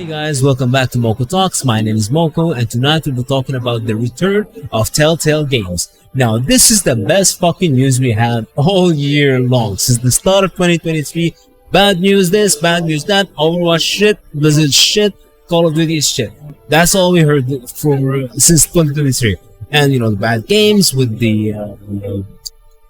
Guys, welcome back to Mokho Talks. My name is Mokho, and tonight we'll be talking about the return of Telltale Games. Now, this is the best fucking news we had all year long since the start of 2023. Bad news this, bad news that, Overwatch shit, Blizzard shit, Call of Duty shit. That's all we heard since 2023. And you know, the bad games with the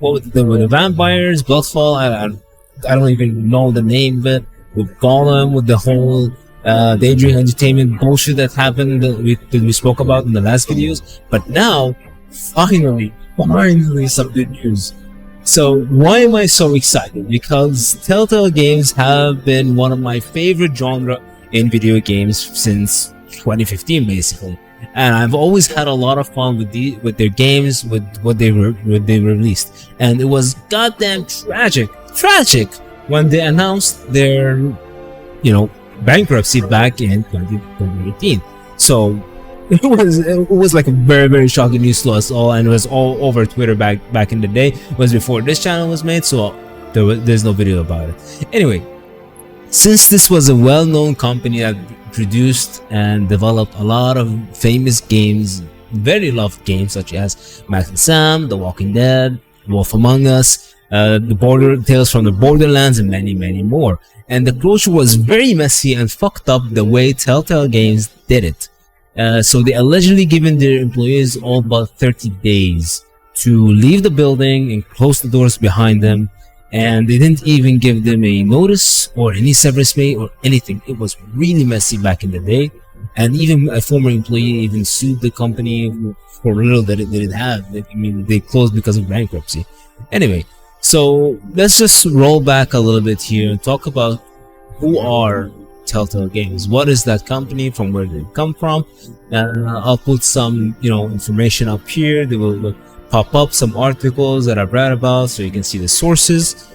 with the vampires, Bloodfall. I don't even know the name of it. With Golem, with the whole Daydream Entertainment bullshit that happened that we spoke about in the last videos. But now, finally some good news. So why am I so excited? Because Telltale Games have been one of my favorite genre in video games since 2015 basically. And I've always had a lot of fun with their games, with what they released. And it was goddamn tragic when they announced their, bankruptcy back in 2018. So it was like a very shocking news to us all, and it was all over Twitter back in the day. It was before this channel was made, so there's no video about it. Anyway, since this was a well-known company that produced and developed a lot of famous games, very loved games such as Max and Sam, The Walking Dead, Wolf Among Us, Tales from the Borderlands, and many more. And the closure was very messy and fucked up the way Telltale Games did it. So they allegedly given their employees all but 30 days to leave the building and close the doors behind them. And they didn't even give them a notice or any severance pay or anything. It was really messy back in the day. And even a former employee even sued the company for little that it didn't have. They closed because of bankruptcy. Anyway, so let's just roll back a little bit here and talk about who are Telltale Games. What is that company? From where did it come from? I'll put some, information up here. They will pop up some articles that I've read about, so you can see the sources.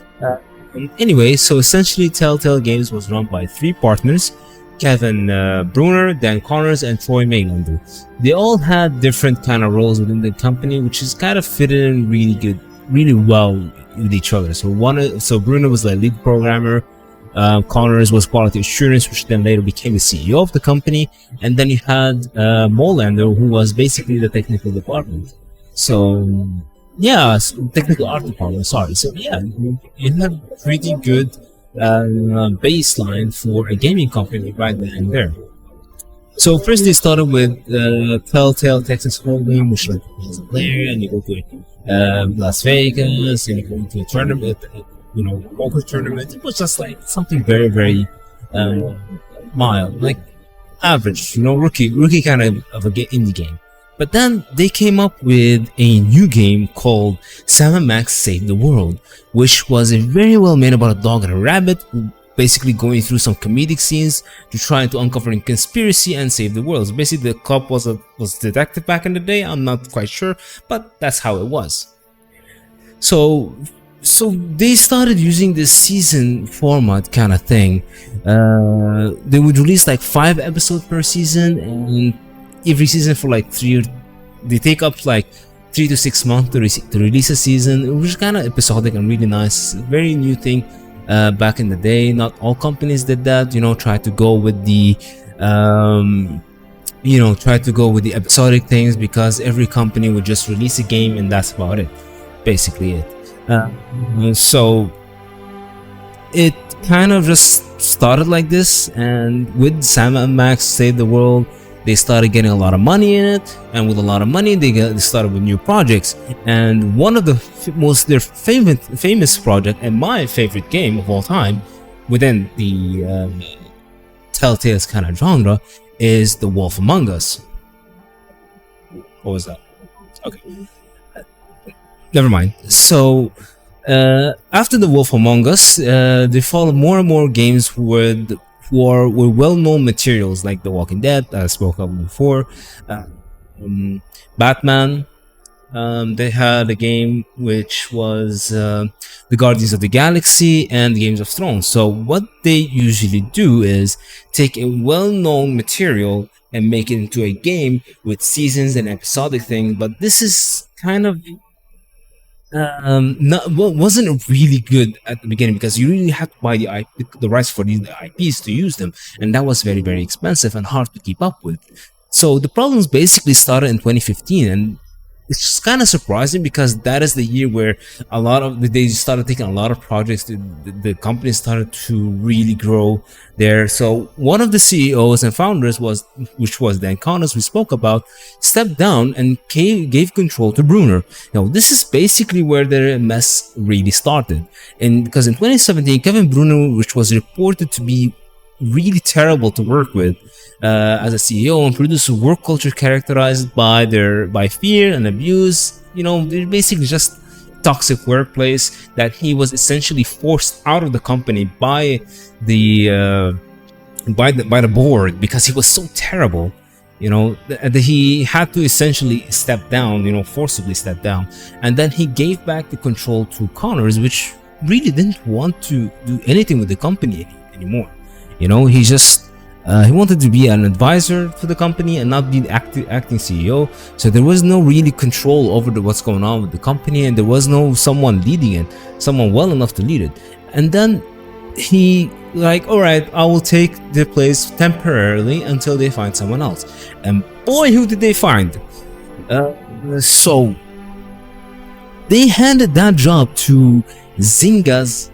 Anyway, so essentially, Telltale Games was run by three partners: Kevin Bruner, Dan Connors, and Troy Maylander. They all had different kind of roles within the company, which is kind of fitted in really well with each other. So Bruner was the lead programmer. Connors was quality assurance, which then later became the CEO of the company. And then you had Molander, who was basically the technical department. So yeah, technical art department. Sorry. So yeah, you have pretty good baseline for a gaming company right then and there. So first they started with Telltale Texas Hold'em, which like is there, and you go to Las Vegas, and you go to a tournament, poker tournament. It was just like something very mild, like average, rookie kind of a indie game. But then they came up with a new game called Sam & Max Save the World, which was a very well made about a dog and a rabbit, basically going through some comedic scenes to try to uncover a conspiracy and save the world. So basically, the cop was detective back in the day. I'm not quite sure, but that's how it was. So they started using this season format kind of thing. They would release like 5 episodes per season, and every season for like they take up like 3 to 6 months to release a season. It was kind of episodic and really nice. Very new thing back in the day. Not all companies did that. Try to go with the episodic things, because every company would just release a game and that's about it. Basically it. So it kind of just started like this, and with Sam & Max Save the World, they started getting a lot of money in it, and with a lot of money, they started with new projects. And one of their famous project, and my favorite game of all time within the Telltale's kind of genre, is The Wolf Among Us. What was that? Okay. Never mind. So after The Wolf Among Us, they followed more and more games with well-known materials like The Walking Dead, I spoke of before, Batman. They had a game which was The Guardians of the Galaxy and the Games of Thrones. So what they usually do is take a well-known material and make it into a game with seasons and episodic thing. But this is kind of Not, well, wasn't really good at the beginning because you really had to buy the rights for the IPs to use them, and that was very very expensive and hard to keep up with. So the problems basically started in 2015, and it's kind of surprising because that is the year where a lot of they started taking a lot of projects. The company started to really grow there. So one of the CEOs and founders which was Dan Connors we spoke about, stepped down and gave control to Bruner. Now this is basically where the mess really started, and because in 2017 Kevin Bruner, which was reported to be really terrible to work with as a CEO and produce a work culture characterized by fear and abuse. You know, they're basically just toxic workplace that he was essentially forced out of the company by the board because he was so terrible. You know, that he had to essentially step down, you know, forcibly step down, and then he gave back the control to Connors, which really didn't want to do anything with the company anymore. You know, he wanted to be an advisor for the company and not be the acting CEO. So there was no really control over what's going on with the company, and there was no someone leading it, someone well enough to lead it. And then he like, all right, I will take the place temporarily until they find someone else. And boy, who did they find? So they handed that job to Zynga's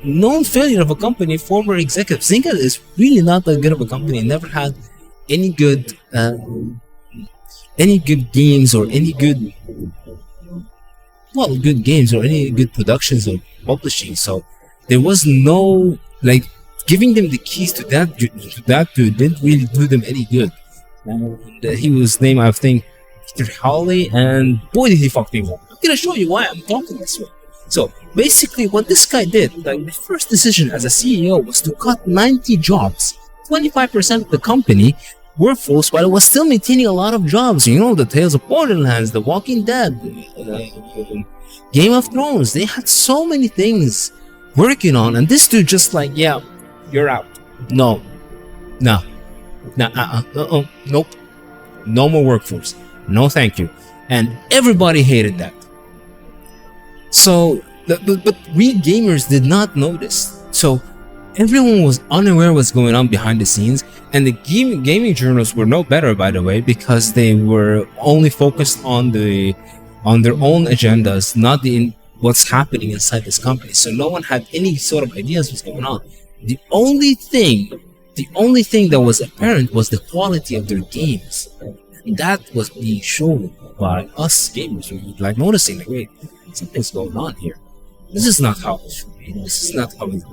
known failure of a company, former executive. Zynga is really not that good of a company. Never had any good games or any good games or any good productions or publishing. So there was no like giving them the keys to that dude didn't really do them any good. And he was named, I think, Peter Hawley, and boy did he fuck me up. I'm gonna show you why I'm talking this way. So basically what this guy did, like the first decision as a CEO was to cut 90 jobs, 25% of the company workforce, while it was still maintaining a lot of jobs. You know, the Tales of Borderlands, The Walking Dead, Game of Thrones. They had so many things working on, and this dude just like, yeah, you're out. Nope, no more workforce. No thank you. And everybody hated that. So, but we gamers did not notice. So, everyone was unaware what's going on behind the scenes, and the gaming journals were no better, by the way, because they were only focused on their own agendas, not what's happening inside this company. So, no one had any sort of ideas what's going on. The only thing that was apparent was the quality of their games. And that was being shown by us gamers. We were like noticing, like, wait, something's going on here. This is not how it should be. This is not how this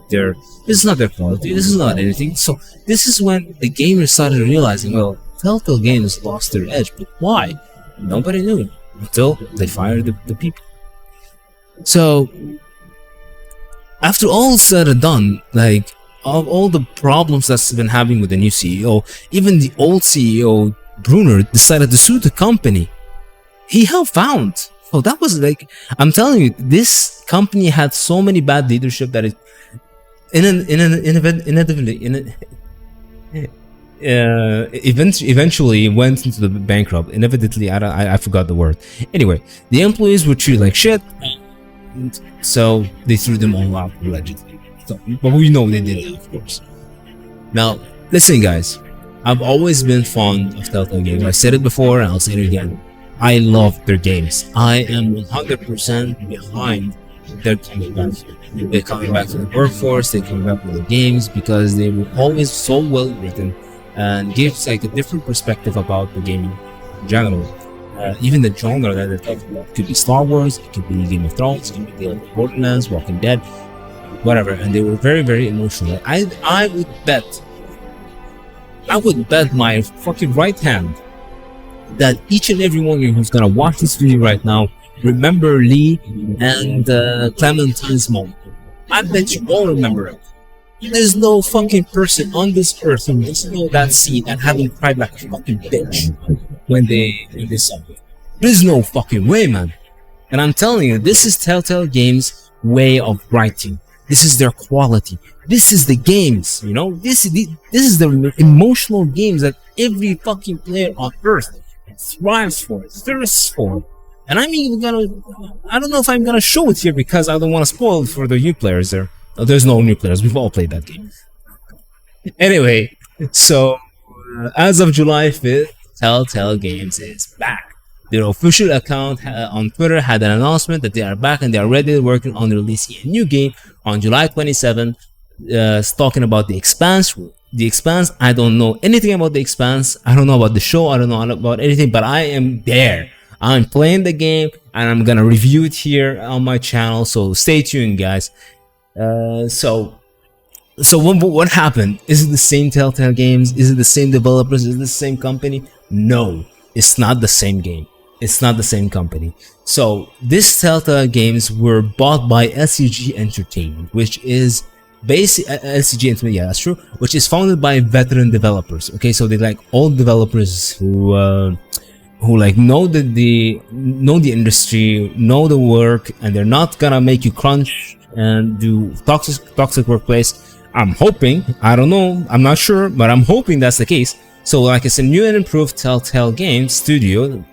is not their quality. This is not anything. So this is when the gamers started realizing, well, Telltale Games lost their edge. But why? Nobody knew until they fired the people. So after all said and done, like of all the problems that's been happening with the new CEO, even the old CEO Bruner decided to sue the company. He found. So that was like, I'm telling you, this company had so many bad leadership that it eventually went into the bankrupt. Inevitably, I forgot the word. Anyway, the employees were treated like shit, and so they threw them all out allegedly. So, but we know they did it, of course. Now, listen, guys, I've always been fond of Telltale Games. I said it before, and I'll say it again. I love their games. I am 100% behind their coming back. They're coming back to the workforce, they're coming back to the games because they were always so well written and gives like a different perspective about the gaming in general. Even the genre that they're talking about. It could be Star Wars, it could be Game of Thrones, it could be Borderlands, Walking Dead, whatever. And they were very, very emotional. I would bet my fucking right hand that each and every one of you who's gonna watch this video right now remember Lee and Clementine's mom. I bet you all remember it. There's no fucking person on this earth who doesn't know that scene and haven't cried like a fucking bitch when they saw it. There's no fucking way, man. And I'm telling you, this is Telltale Games' way of writing. This is their quality. This is the games, you know? This is the emotional games that every fucking player on earth thrives for, thirsts for. And I don't know if I'm gonna show it here because I don't want to spoil it for the new players there. There's no new players, we've all played that game. Anyway, so as of July 5th, Telltale Games is back. Their official account on Twitter had an announcement that they are back and they are ready working on releasing a new game on July 27th. Talking about the Expanse. The Expanse, I don't know anything about the Expanse. I don't know about the show. I don't know about anything, but I am there. I'm playing the game and I'm gonna review it here on my channel. So stay tuned, guys. So what happened? Is it the same Telltale Games? Is it the same developers? Is it the same company? No, it's not the same game. It's not the same company. So this Telltale Games were bought by LCG Entertainment, which is LCG Entertainment, yeah, that's true. Which is founded by veteran developers. Okay, so they're like old developers who like know the industry, know the work, and they're not gonna make you crunch and do toxic workplace. I'm hoping, I don't know, I'm not sure, but I'm hoping that's the case. So like it's a new and improved Telltale Games studio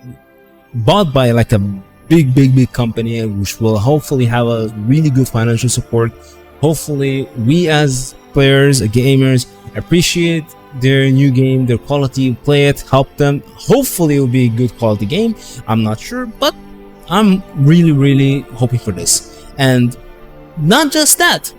bought by like a big company, which will hopefully have a really good financial support. Hopefully we as players, gamers, appreciate their new game, their quality, play it, help them. Hopefully it will be a good quality game. I'm not sure, but I'm really hoping for this. And not just that,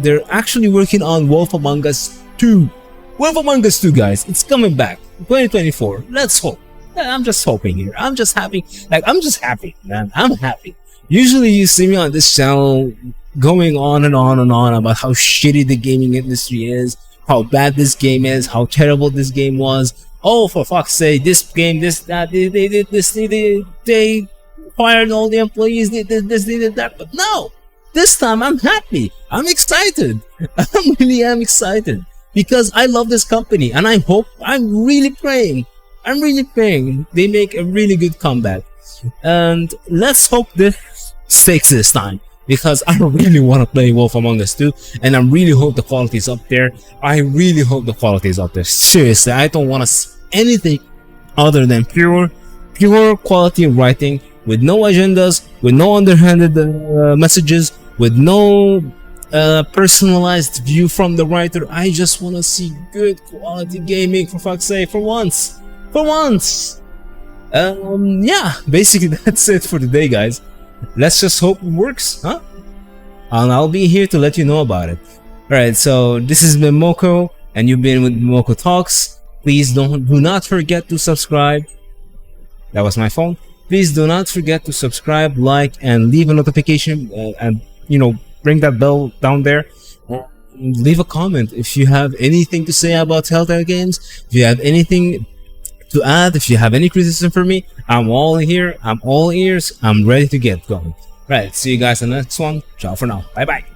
they're actually working on Wolf Among Us 2. Wolf Among Us 2, guys, it's coming back 2024. Let's hope. I'm just hoping here. I'm just happy. Like, I'm just happy, man. I'm happy. Usually you see me on this channel going on and on about how shitty the gaming industry is, how bad this game is, how terrible this game was. Oh, for fuck's sake, this game, this, that, they did this, they fired all the employees, they did this, they did that. But no, this time I'm happy. I'm excited. I really am excited because I love this company and I'm really praying they make a really good comeback. And let's hope this stakes this time, because I really want to play Wolf Among Us 2 and I really hope the quality is up there. Seriously, I don't want to see anything other than pure quality writing, with no agendas, with no underhanded messages, with no personalized view from the writer. I just want to see good quality gaming, for fuck's sake, for once. Yeah, basically that's it for today, guys. Let's just hope it works, huh? And I'll be here to let you know about it. Alright, so this has been Mokho, and you've been with Mokho Talks. Please do not forget to subscribe. That was my phone. Please do not forget to subscribe, like, and leave a notification, and ring that bell down there. Leave a comment if you have anything to say about Telltale Games. If you have anything to add, if you have any criticism for me, I'm all here, I'm all ears, I'm ready to get going. Right, see you guys in the next one. Ciao for now. Bye bye.